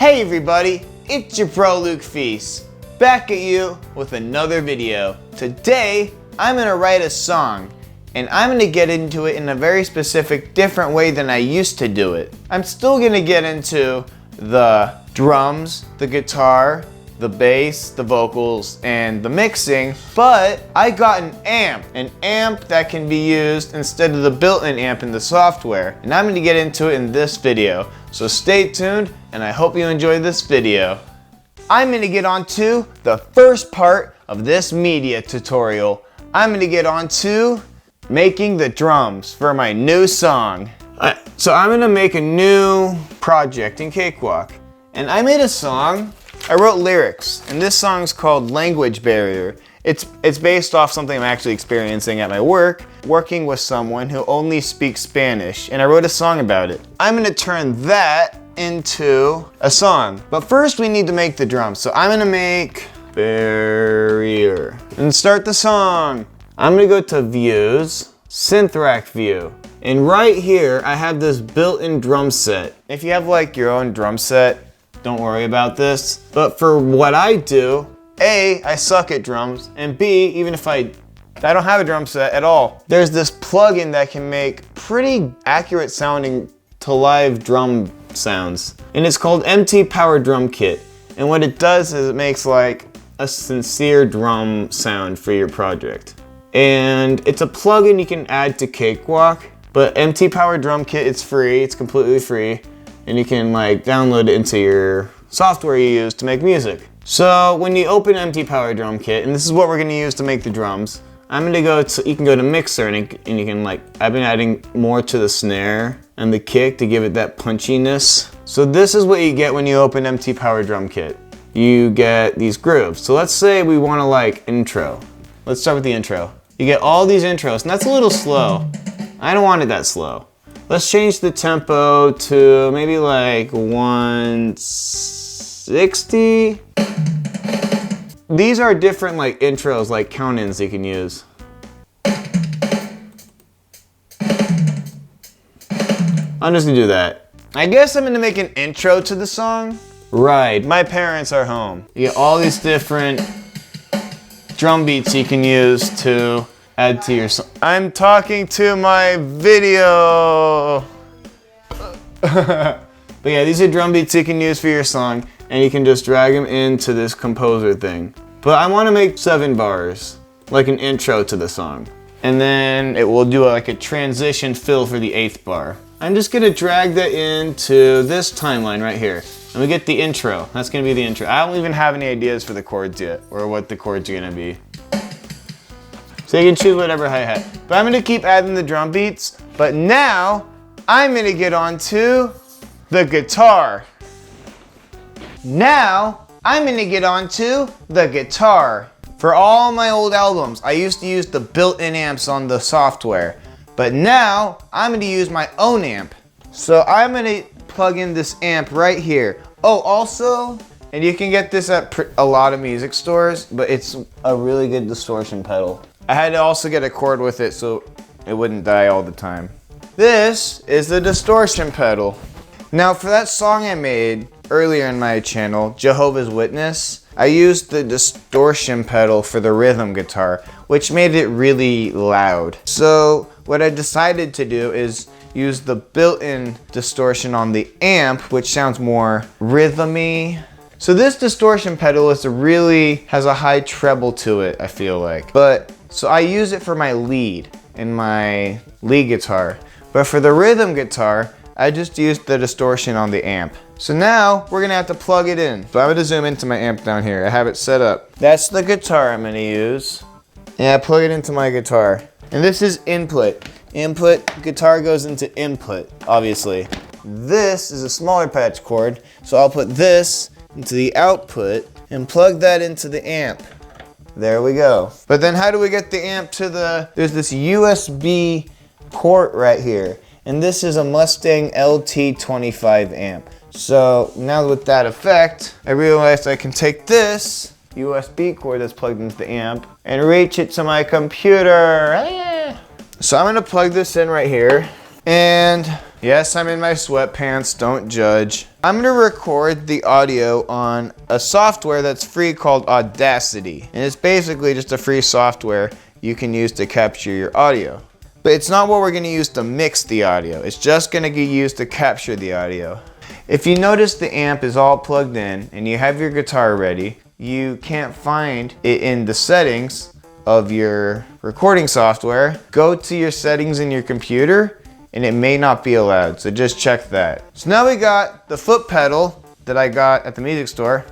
Hey everybody, it's your bro Luke Feast, back at you with another video. Today, I'm gonna write a song, and I'm gonna get into it in a very specific, different way than I used to do it. I'm still gonna get into the drums, the guitar, the bass, the vocals, and the mixing, but I got an amp that can be used instead of the built-in amp in the software, and I'm gonna get into it in this video. So stay tuned, and I hope you enjoy this video. I'm gonna get on to the first part of this media tutorial. I'm gonna get on to making the drums for my new song. So I'm gonna make a new project in Cakewalk, and I made a song. I wrote lyrics, and this song's called Language Barrier. It's based off something I'm actually experiencing at my work, working with someone who only speaks Spanish, and I wrote a song about it. I'm gonna turn that into a song. But first we need to make the drums. So I'm gonna make Barrier and start the song. I'm gonna go to Views, Synth Rack View. And right here, I have this built-in drum set. If you have like your own drum set, don't worry about this. But for what I do, A, I suck at drums, and B, even if I don't have a drum set at all, there's this plugin that can make pretty accurate sounding to live drum sounds. And it's called MT Power Drum Kit. And what it does is it makes like a sincere drum sound for your project. And it's a plugin you can add to Cakewalk, but MT Power Drum Kit, it's free, it's completely free. And you can like download it into your software you use to make music. So when you open MT Power Drum Kit, and this is what we're gonna use to make the drums, I'm gonna go to, you can go to Mixer and you can like, I've been adding more to the snare and the kick to give it that punchiness. So this is what you get when you open MT Power Drum Kit. You get these grooves. So let's say we wanna like intro. Let's start with the intro. You get all these intros, and that's a little slow. I don't want it that slow. Let's change the tempo to maybe like 160. These are different like intros, like count-ins you can use. I'm just gonna do that. I guess I'm gonna make an intro to the song. Right, my parents are home. You get all these different drum beats you can use to add to your song. I'm talking to my video. But yeah, these are drum beats you can use for your song, and you can just drag them into this composer thing. But I want to make 7 bars, like an intro to the song. And then it will do like a transition fill for the 8th bar. I'm just gonna drag that into this timeline right here. And we get the intro. That's gonna be the intro. I don't even have any ideas for the chords yet, or what the chords are gonna be. So you can choose whatever hi-hat. But I'm gonna keep adding the drum beats. But now, I'm gonna get on to the guitar. Now, I'm gonna get on to the guitar. For all my old albums, I used to use the built-in amps on the software. But now, I'm gonna use my own amp. So I'm gonna plug in this amp right here. Oh, also, and you can get this at a lot of music stores, but it's a really good distortion pedal. I had to also get a cord with it so it wouldn't die all the time. This is the distortion pedal. Now for that song I made earlier in my channel, Jehovah's Witness, I used the distortion pedal for the Rythem Guitar, which made it really loud. So what I decided to do is use the built-in distortion on the amp, which sounds more rhythmy. So this distortion pedal has a high treble to it, I feel like. So I use it for my lead in my lead guitar. But for the rhythm guitar, I just used the distortion on the amp. So now we're gonna have to plug it in. So I'm gonna zoom into my amp down here. I have it set up. That's the guitar I'm gonna use. And I plug it into my guitar. And this is input. Input, guitar goes into input, obviously. This is a smaller patch cord, so I'll put this into the output and plug that into the amp. There we go. But then how do we get the amp to there's this USB port right here. And this is a Mustang LT25 amp. So now with that effect, I realized I can take this USB cord that's plugged into the amp and reach it to my computer. So I'm gonna plug this in right here. And Yes, I'm in my sweatpants, don't judge. I'm gonna record the audio on a software that's free called Audacity. And it's basically just a free software you can use to capture your audio. But it's not what we're gonna use to mix the audio. It's just gonna get used to capture the audio. If you notice the amp is all plugged in and you have your guitar ready, you can't find it in the settings of your recording software. Go to your settings in your computer and it may not be allowed, so just check that. So now we got the foot pedal that I got at the music store,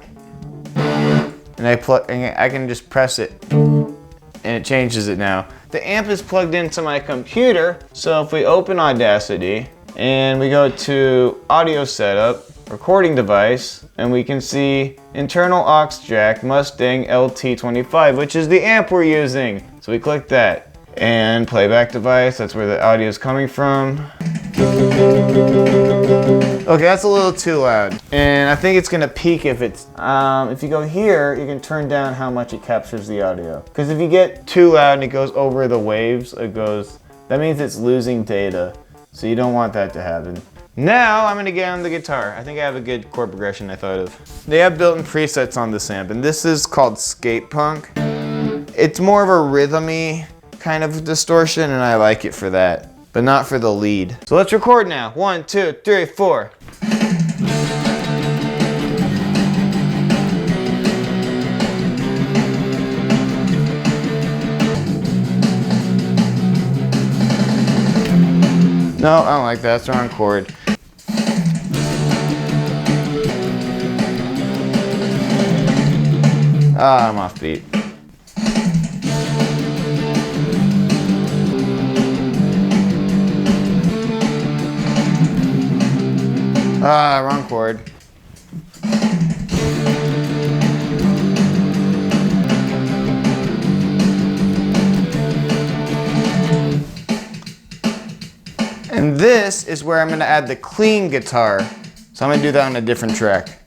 and I can just press it and it changes it now. The amp is plugged into my computer, so if we open Audacity and we go to audio setup, recording device, and we can see internal aux jack Mustang LT25, which is the amp we're using. So we click that. And playback device, that's where the audio is coming from. Okay, that's a little too loud. And I think it's gonna peak if it's, if you go here, you can turn down how much it captures the audio. Because if you get too loud and it goes over the waves, that means it's losing data. So you don't want that to happen. Now I'm gonna get on the guitar. I think I have a good chord progression I thought of. They have built-in presets on this amp, and this is called skate punk. It's more of a rhythmy kind of distortion, and I like it for that, but not for the lead. So let's record now. 1, 2, 3, 4. No, I don't like that. That's the wrong chord. Ah, I'm off beat. Ah, wrong chord. And this is where I'm gonna add the clean guitar. So I'm gonna do that on a different track.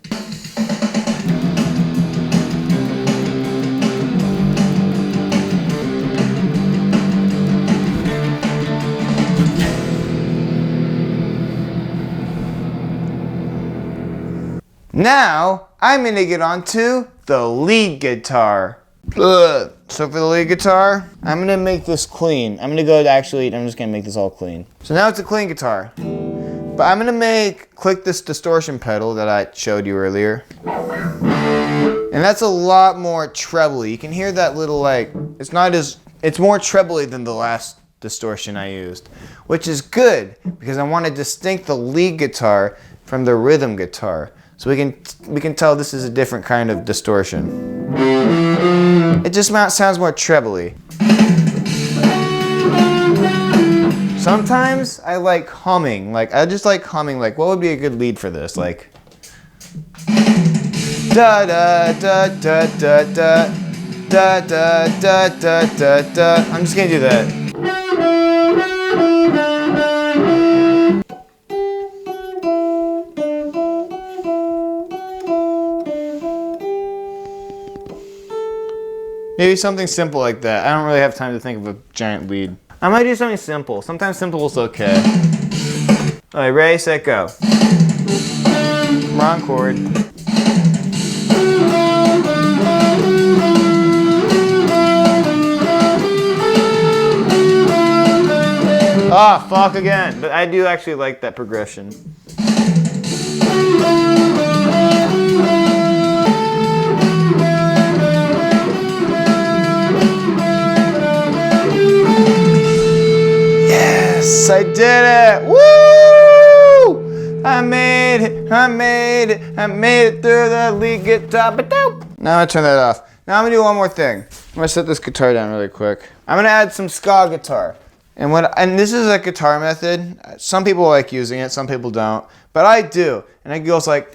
Now, I'm gonna get onto the lead guitar. Ugh. So for the lead guitar, I'm gonna make this clean. I'm just gonna make this all clean. So now it's a clean guitar. But I'm gonna click this distortion pedal that I showed you earlier. And that's a lot more trebly. You can hear that little it's more trebly than the last distortion I used. Which is good, because I want to distinct the lead guitar from the rhythm guitar. So we can tell this is a different kind of distortion. It just sounds more trebly. Sometimes I like humming. I just like humming. What would be a good lead for this? Da da da da da da da da da da da da. I'm just gonna do that. Maybe something simple like that. I don't really have time to think of a giant lead. I might do something simple. Sometimes simple is okay. Alright, ready, set, go. Wrong chord. Ah, fuck again. But I do actually like that progression. Yes, I did it! Woo! I made it, I made it, I made it through the lead guitar. Now I'm gonna turn that off. Now I'm gonna do one more thing. I'm gonna set this guitar down really quick. I'm gonna add some ska guitar. And this is a guitar method. Some people like using it, some people don't. But I do. And it goes kind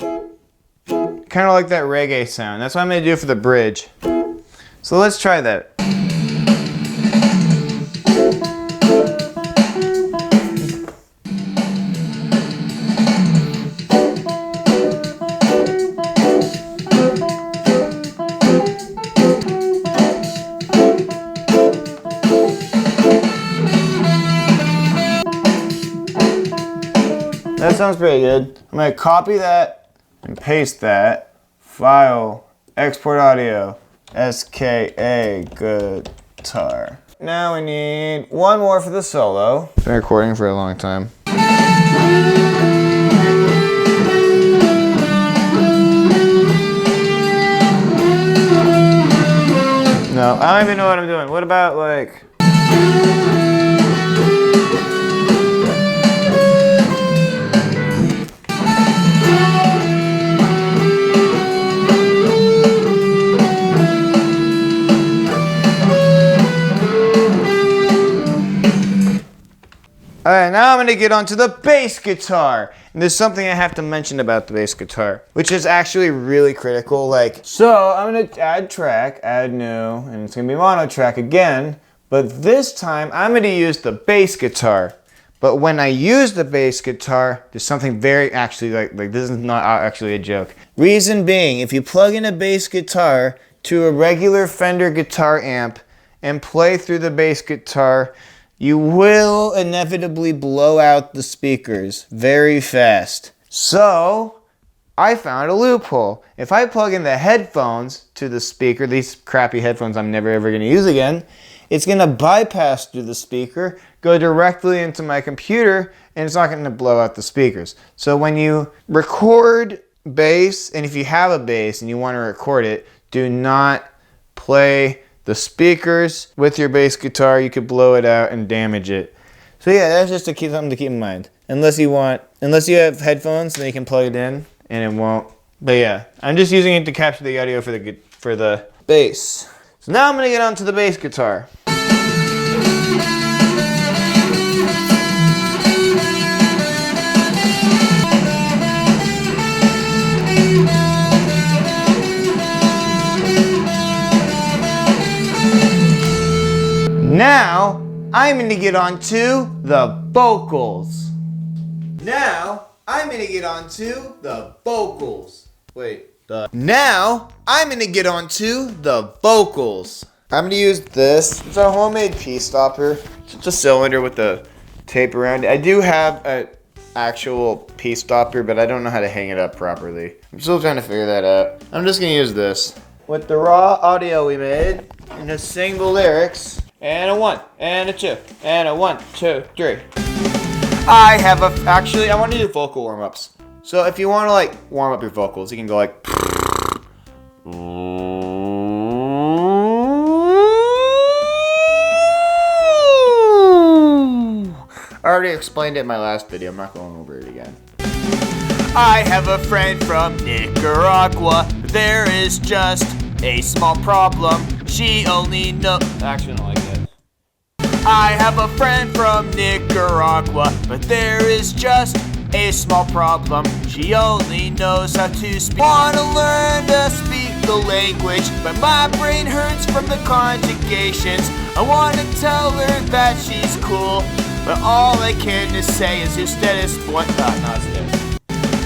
of like that reggae sound. That's what I'm gonna do for the bridge. So let's try that. sounds pretty good. I'm gonna copy that and paste that. File, export audio, Ska Guitar. Now we need one more for the solo. Been recording for a long time. No, I don't even know what I'm doing. What about like... Alright, now I'm going to get onto the bass guitar. And there's something I have to mention about the bass guitar, which is actually really critical. So I'm going to add track, add new, and it's going to be mono track again. But this time I'm going to use the bass guitar. But when I use the bass guitar, there's something very like this is not actually a joke. Reason being, if you plug in a bass guitar to a regular Fender guitar amp and play through the bass guitar, you will inevitably blow out the speakers very fast. So, I found a loophole. If I plug in the headphones to the speaker, these crappy headphones I'm never ever going to use again, it's going to bypass through the speaker, go directly into my computer, and it's not going to blow out the speakers. So when you record bass, and if you have a bass and you want to record it, do not play the speakers with your bass guitar. You could blow it out and damage it. So yeah, that's just something to keep in mind. Unless you have headphones, then you can plug it in and it won't. But yeah, I'm just using it to capture the audio for the bass. So now I'm gonna get onto the bass guitar. Now, I'm going to get onto the vocals. Now, I'm going to get onto the vocals. Now, I'm going to get onto the vocals. I'm going to use this. It's a homemade pea stopper. It's just a cylinder with the tape around it. I do have an actual pea stopper, but I don't know how to hang it up properly. I'm still trying to figure that out. I'm just going to use this. With the raw audio we made, and just sing the lyrics. And a 1, and a 2, and a 1, 2, 3. Actually, I want to do vocal warm-ups. So if you want to like warm up your vocals, you can go like... I already explained it in my last video, I'm not going over it again. I have a friend from Nicaragua. There is just a small problem. She only knows... Actually, I don't like that. I have a friend from Nicaragua, but there is just a small problem. She only knows how to speak. Wanna learn to speak the language, but my brain hurts from the conjugations. I wanna tell her that she's cool, but all I can just say is ustedes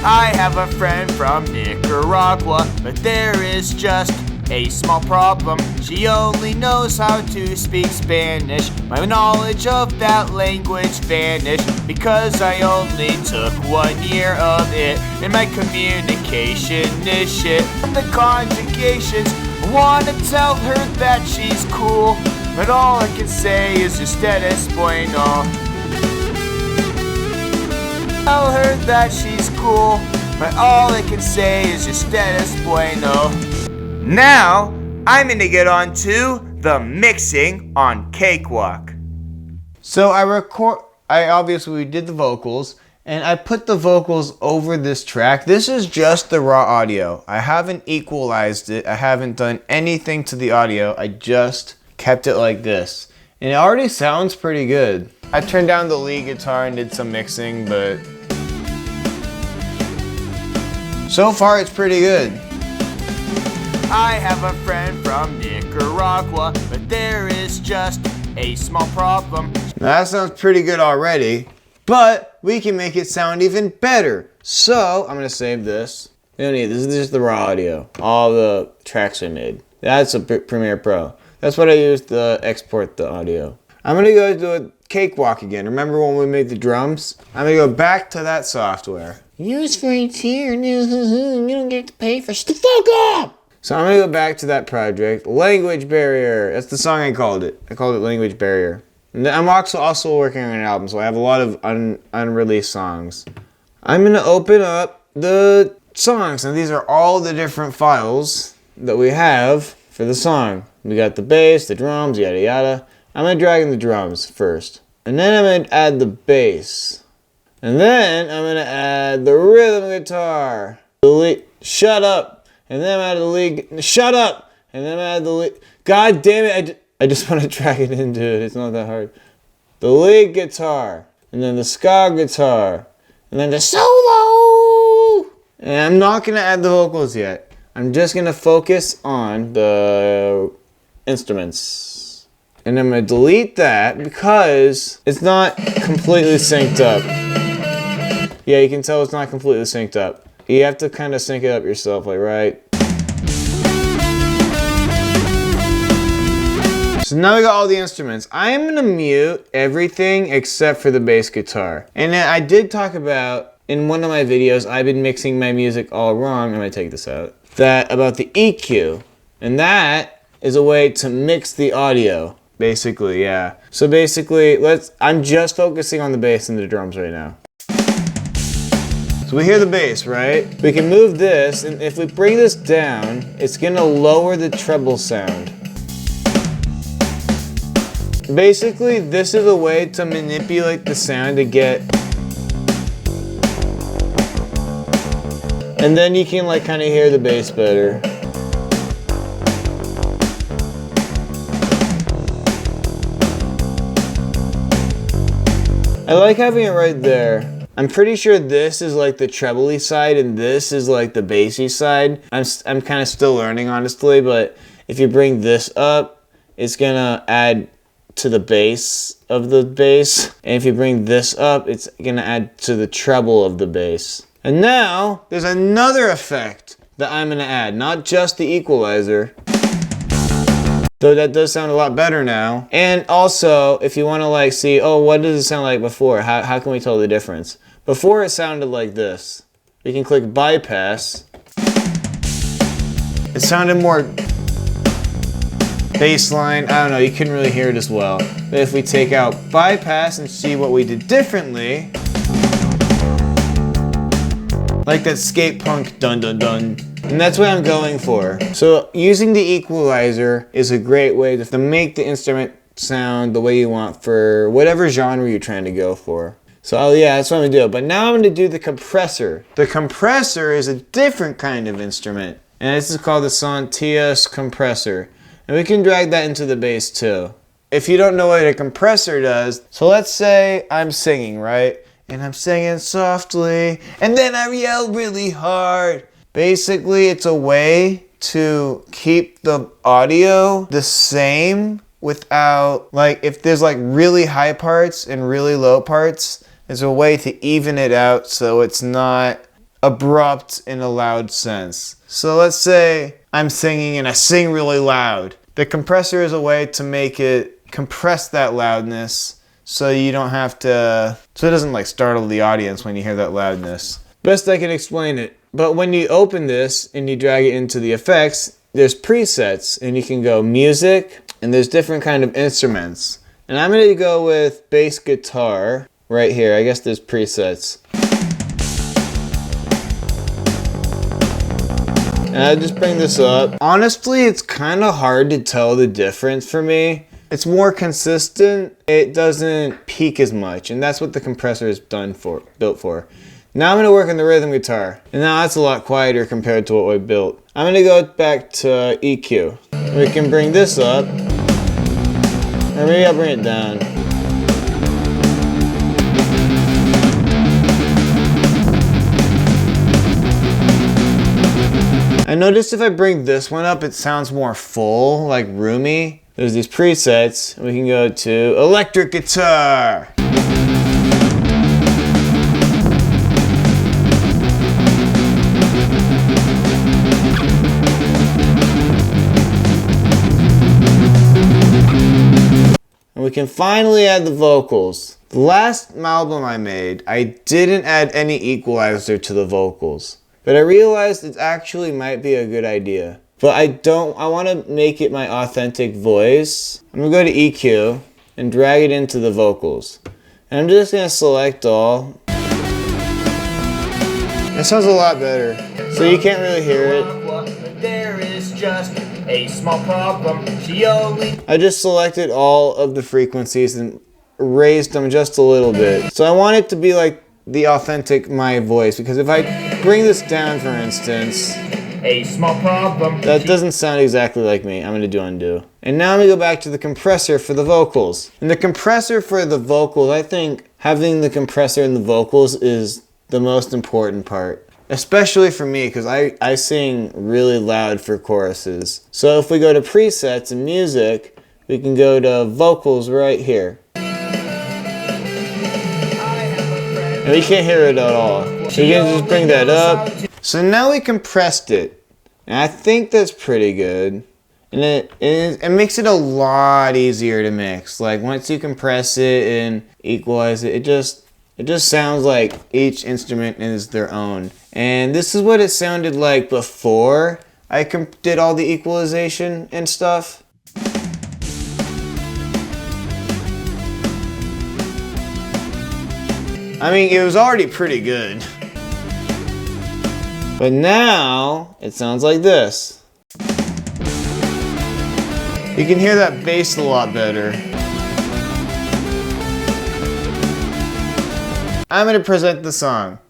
I have a friend from Nicaragua, but there is just a small problem. She only knows how to speak Spanish. My knowledge of that language vanished because I only took 1 year of it, and my communication is shit. The conjugations, I wanna tell her that she's cool, but all I can say is ustedes bueno. Tell her that she's cool, but all I can say is ustedes bueno. Now, I'm going to get on to the mixing on Cakewalk. So I obviously did the vocals, and I put the vocals over this track. This is just the raw audio. I haven't equalized it. I haven't done anything to the audio. I just kept it like this. And it already sounds pretty good. I turned down the lead guitar and did some mixing, but so far it's pretty good. I have a friend from Nicaragua, but there is just a small problem. Now that sounds pretty good already, but we can make it sound even better. So I'm gonna save this. We don't need this. This is just the raw audio. All the tracks I made. That's a Premiere Pro. That's what I used to export the audio. I'm gonna go do a cakewalk again. Remember when we made the drums? I'm gonna go back to that software. Use free tier, you don't get to pay for stuff. Fuck up! So I'm gonna go back to that project. Language Barrier. That's the song I called it. I called it Language Barrier. And I'm also working on an album, so I have a lot of unreleased songs. I'm gonna open up the songs, and these are all the different files that we have for the song. We got the bass, the drums, yada yada. I'm gonna drag in the drums first. And then I'm gonna add the bass. And then I'm gonna add the rhythm guitar. The lead, shut up. And then I'm add the lead, shut up. And then I'm add the lead, god damn it, I just want to drag it in, dude, it's not that hard. The lead guitar. And then the Ska Guitar. And then the solo. And I'm not gonna add the vocals yet. I'm just gonna focus on the instruments. And I'm gonna delete that because it's not completely synced up. Yeah, you can tell it's not completely synced up. You have to kind of sync it up yourself, like right. So now we got all the instruments. I'm gonna mute everything except for the bass guitar. And I did talk about, in one of my videos, I've been mixing my music all wrong. I'm gonna take this out. That about the EQ. And that is a way to mix the audio. Basically, yeah. So basically, I'm just focusing on the bass and the drums right now. So we hear the bass, right? We can move this, and if we bring this down, it's gonna lower the treble sound. Basically, this is a way to manipulate the sound to get... And then you can like kind of hear the bass better. I like having it right there. I'm pretty sure this is like the treble-y side and this is like the bassy side. I'm kind of still learning, honestly, but if you bring this up, it's gonna add to the bass of the bass. And if you bring this up, it's gonna add to the treble of the bass. And now, there's another effect that I'm gonna add, not just the equalizer. Though that does sound a lot better now. And also, if you wanna like see, oh, what does it sound like before? How can we tell the difference? Before it sounded like this. We can click bypass. It sounded more bass line. I don't know, you couldn't really hear it as well. But if we take out bypass and see what we did differently, like that skate punk dun dun dun. And that's what I'm going for. So using the equalizer is a great way to make the instrument sound the way you want for whatever genre you're trying to go for. So yeah, that's what I'm gonna do. But now I'm gonna do the compressor. The compressor is a different kind of instrument. And this is called the Santias compressor. And we can drag that into the bass too. If you don't know what a compressor does, so let's say I'm singing, right? And I'm singing softly, and then I yell really hard. Basically, it's a way to keep the audio the same without, like, if there's like really high parts and really low parts, there's a way to even it out so it's not abrupt in a loud sense. So let's say I'm singing and I sing really loud. The compressor is a way to make it compress that loudness so you don't have to, so it doesn't like startle the audience when you hear that loudness. Best I can explain it. But when you open this and you drag it into the effects, there's presets and you can go music and there's different kind of instruments. And I'm gonna go with bass guitar right here. I guess there's presets. And I just bring this up. Honestly, it's kind of hard to tell the difference for me. It's more consistent. It doesn't peak as much, and that's what the compressor is built for. Now I'm gonna work on the rhythm guitar, and now that's a lot quieter compared to what we built. I'm gonna go back to EQ. We can bring this up, or maybe I'll bring it down. I noticed if I bring this one up, it sounds more full, like roomy. There's these presets. We can go to electric guitar. And we can finally add the vocals. The last album I made, I didn't add any equalizer to the vocals, but I realized it actually might be a good idea. But I want to make it my authentic voice. I'm gonna go to EQ and drag it into the vocals. And I'm just gonna select all. That sounds a lot better. So you can't really hear it. There is just a small problem. I just selected all of the frequencies and raised them just a little bit. So I want it to be like the authentic my voice, because if I bring this down, for instance, a small problem. That doesn't sound exactly like me. I'm gonna do undo. And now I'm gonna go back to the compressor for the vocals. And the compressor for the vocals, I think having the compressor in the vocals is the most important part. Especially for me, because I sing really loud for choruses. So if we go to presets and music, we can go to vocals right here. And we can't hear it at all. So you can just bring that up. So now we compressed it. And I think that's pretty good. And it makes it a lot easier to mix. Like once you compress it and equalize it, it just sounds like each instrument is their own. And this is what it sounded like before I did all the equalization and stuff. I mean, it was already pretty good. But now, it sounds like this. You can hear that bass a lot better. I'm going to present the song.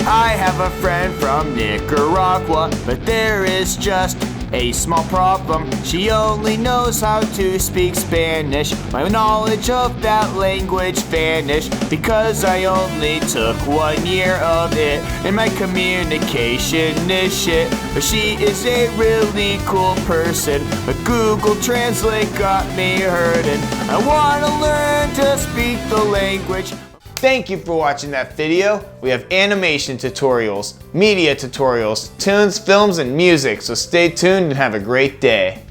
I have a friend from Nicaragua, but there is just a small problem. She only knows how to speak Spanish. My knowledge of that language vanished because I only took 1 year of it, and my communication is shit. But she is a really cool person, but Google Translate got me hurting. I wanna learn to speak the language. Thank you for watching that video. We have animation tutorials, media tutorials, tunes, films, and music, so stay tuned and have a great day.